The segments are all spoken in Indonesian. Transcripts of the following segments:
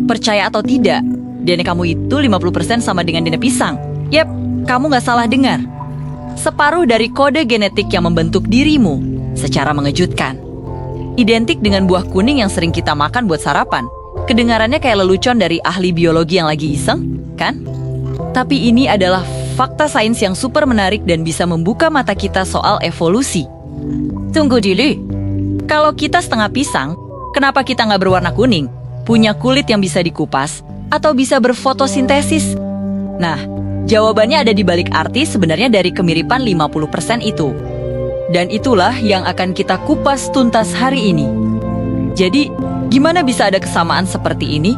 Percaya atau tidak, DNA kamu itu 50% sama dengan DNA pisang. Yep, kamu nggak salah dengar. Separuh dari kode genetik yang membentuk dirimu secara mengejutkan. Identik dengan buah kuning yang sering kita makan buat sarapan. Kedengarannya kayak lelucon dari ahli biologi yang lagi iseng, kan? Tapi ini adalah fakta sains yang super menarik dan bisa membuka mata kita soal evolusi. Tunggu dulu. Kalau kita setengah pisang, kenapa kita nggak berwarna kuning? Punya kulit yang bisa dikupas atau bisa berfotosintesis? Nah, jawabannya ada di balik arti sebenarnya dari kemiripan 50% itu. Dan itulah yang akan kita kupas tuntas hari ini. Jadi, gimana bisa ada kesamaan seperti ini?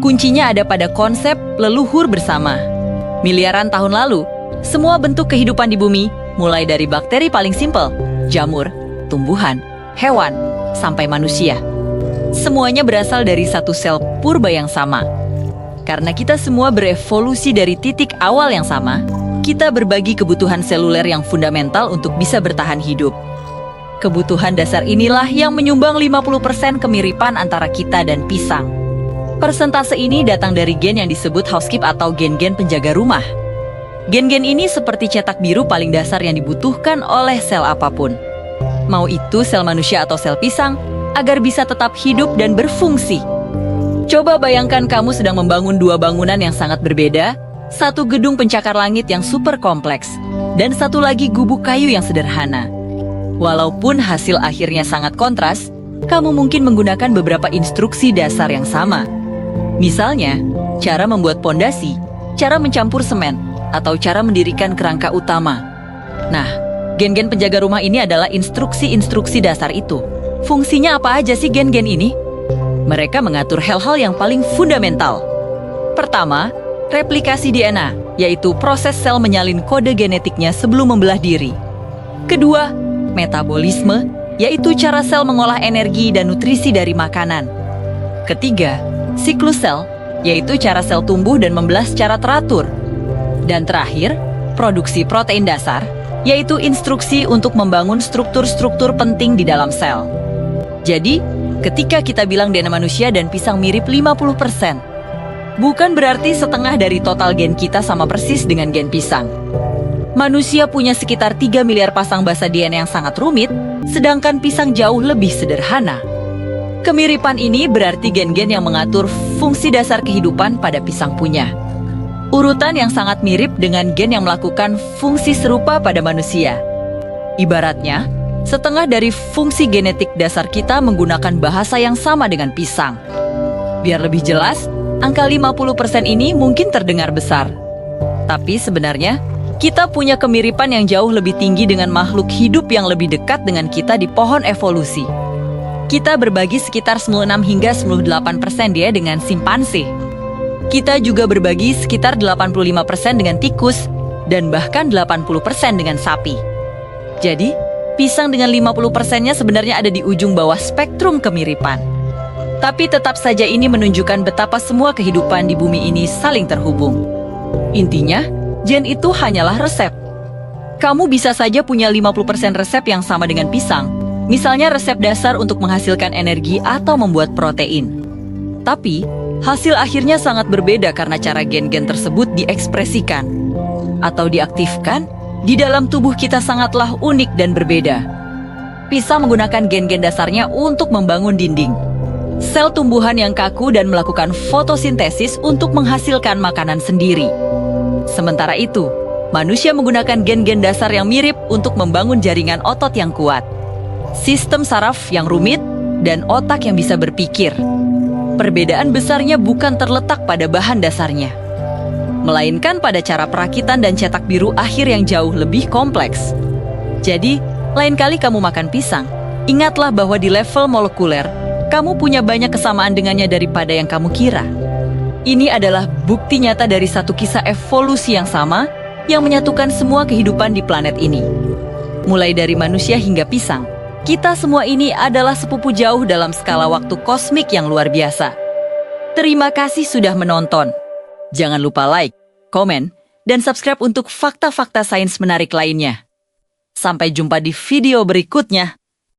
Kuncinya ada pada konsep leluhur bersama. Miliaran tahun lalu, semua bentuk kehidupan di bumi, mulai dari bakteri paling simpel, jamur, tumbuhan, hewan, sampai manusia. Semuanya berasal dari satu sel purba yang sama. Karena kita semua berevolusi dari titik awal yang sama, kita berbagi kebutuhan seluler yang fundamental untuk bisa bertahan hidup. Kebutuhan dasar inilah yang menyumbang 50% kemiripan antara kita dan pisang. Persentase ini datang dari gen yang disebut housekeep atau gen-gen penjaga rumah. Gen-gen ini seperti cetak biru paling dasar yang dibutuhkan oleh sel apapun. Mau itu sel manusia atau sel pisang, agar bisa tetap hidup dan berfungsi. Coba bayangkan kamu sedang membangun dua bangunan yang sangat berbeda, satu gedung pencakar langit yang super kompleks, dan satu lagi gubuk kayu yang sederhana. Walaupun hasil akhirnya sangat kontras, kamu mungkin menggunakan beberapa instruksi dasar yang sama. Misalnya, cara membuat pondasi, cara mencampur semen, atau cara mendirikan kerangka utama. Nah, gen-gen penjaga rumah ini adalah instruksi-instruksi dasar itu. Fungsinya apa aja sih gen-gen ini? Mereka mengatur hal-hal yang paling fundamental. Pertama, replikasi DNA, yaitu proses sel menyalin kode genetiknya sebelum membelah diri. Kedua, metabolisme, yaitu cara sel mengolah energi dan nutrisi dari makanan. Ketiga, siklus sel, yaitu cara sel tumbuh dan membelah secara teratur. Dan terakhir, produksi protein dasar, yaitu instruksi untuk membangun struktur-struktur penting di dalam sel. Jadi, ketika kita bilang DNA manusia dan pisang mirip 50%, bukan berarti setengah dari total gen kita sama persis dengan gen pisang. Manusia punya sekitar 3 miliar pasang basa DNA yang sangat rumit, sedangkan pisang jauh lebih sederhana. Kemiripan ini berarti gen-gen yang mengatur fungsi dasar kehidupan pada pisang punya. Urutan yang sangat mirip dengan gen yang melakukan fungsi serupa pada manusia. Ibaratnya, setengah dari fungsi genetik dasar kita menggunakan bahasa yang sama dengan pisang. Biar lebih jelas, angka 50% ini mungkin terdengar besar. Tapi sebenarnya, kita punya kemiripan yang jauh lebih tinggi dengan makhluk hidup yang lebih dekat dengan kita di pohon evolusi. Kita berbagi sekitar 96 hingga 98% dia dengan simpanse. Kita juga berbagi sekitar 85% dengan tikus, dan bahkan 80% dengan sapi. Jadi, pisang dengan 50%-nya sebenarnya ada di ujung bawah spektrum kemiripan. Tapi tetap saja ini menunjukkan betapa semua kehidupan di bumi ini saling terhubung. Intinya, gen itu hanyalah resep. Kamu bisa saja punya 50% resep yang sama dengan pisang. Misalnya resep dasar untuk menghasilkan energi atau membuat protein. Tapi, hasil akhirnya sangat berbeda karena cara gen-gen tersebut diekspresikan atau diaktifkan di dalam tubuh kita sangatlah unik dan berbeda. Pisang menggunakan gen-gen dasarnya untuk membangun dinding, sel tumbuhan yang kaku dan melakukan fotosintesis untuk menghasilkan makanan sendiri. Sementara itu, manusia menggunakan gen-gen dasar yang mirip untuk membangun jaringan otot yang kuat, sistem saraf yang rumit, dan otak yang bisa berpikir. Perbedaan besarnya bukan terletak pada bahan dasarnya, melainkan pada cara perakitan dan cetak biru akhir yang jauh lebih kompleks. Jadi, lain kali kamu makan pisang, ingatlah bahwa di level molekuler, kamu punya banyak kesamaan dengannya daripada yang kamu kira. Ini adalah bukti nyata dari satu kisah evolusi yang sama yang menyatukan semua kehidupan di planet ini. Mulai dari manusia hingga pisang, kita semua ini adalah sepupu jauh dalam skala waktu kosmik yang luar biasa. Terima kasih sudah menonton. Jangan lupa like, komen, dan subscribe untuk fakta-fakta sains menarik lainnya. Sampai jumpa di video berikutnya.